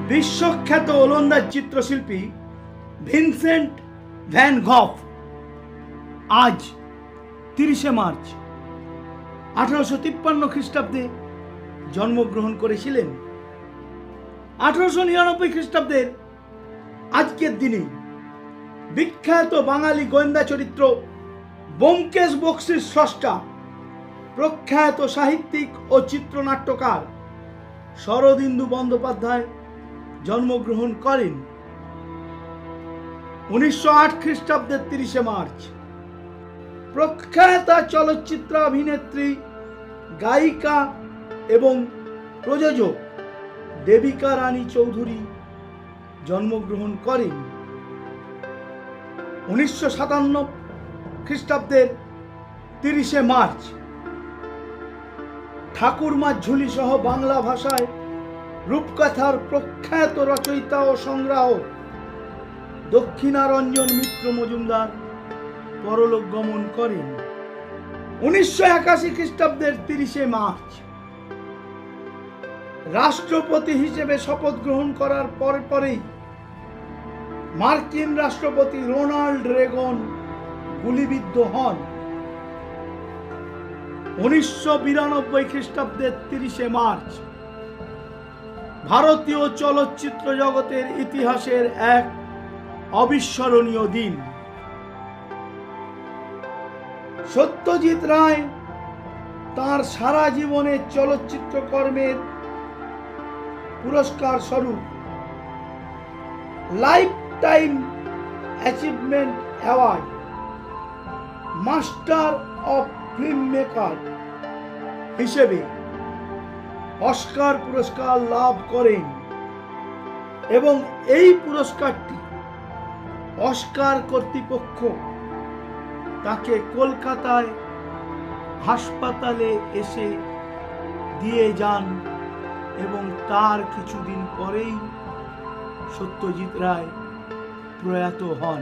বিশ্বখ্যাত ওলন্দাজ চিত্রশিল্পী ভিনসেন্ট ভ্যান গঘ আজ 30শে মার্চ 1853 খ্রিস্টাব্দে জন্মগ্রহণ করেছিলেন। 1899 খ্রিস্টাব্দের আজকের দিনে বিখ্যাত বাঙালি গোয়েন্দা চরিত্র ব্যোমকেশ বক্সীর স্রষ্টা, প্রখ্যাত সাহিত্যিক ও চিত্রনাট্যকার শরদিন্দু বন্দ্যোপাধ্যায় জন্মগ্রহণ করেন 1908 খ্রিস্টাব্দের 30শে মার্চ। প্রখ্যাত চলচ্চিত্র অভিনেত্রী, গায়িকা এবং প্রযোজক দেবিকা রানী চৌধুরী জন্মগ্রহণ করেন 1957 খ্রিস্টাব্দের 30শে মার্চ। ঠাকুরমার ঝুলি সহ বাংলা ভাষায় রূপকথার প্রখ্যাত রচয়িতা ও সংগ্রাহক দক্ষিণারঞ্জন মিত্র মজুমদার পরলোক গমন করেন 1981 খ্রিস্টাব্দের 30শে মার্চ। রাষ্ট্রপতি হিসেবে শপথ গ্রহণ করার পরেই মার্কিন রাষ্ট্রপতি রোনাল্ড রেগন গুলিবিদ্ধ হন 1992 খ্রিস্টাব্দের 30শে মার্চ। ভারতীয় চলচ্চিত্র জগতের ইতিহাসের এক অবিস্মরণীয় দিন। সত্যজিৎ রায় তাঁর সারা জীবনের চলচ্চিত্র কর্মের পুরস্কার স্বরূপ life time achievement award, master of film maker হিসেবে অস্কার পুরস্কার লাভ করেন এবং এই পুরস্কারটি অস্কার কর্তৃপক্ষ তাকে কলকাতায় হাসপাতালে এসে দিয়ে যান এবং তার কিছুদিন পরেই সত্যজিৎ রায় প্রয়াত হন।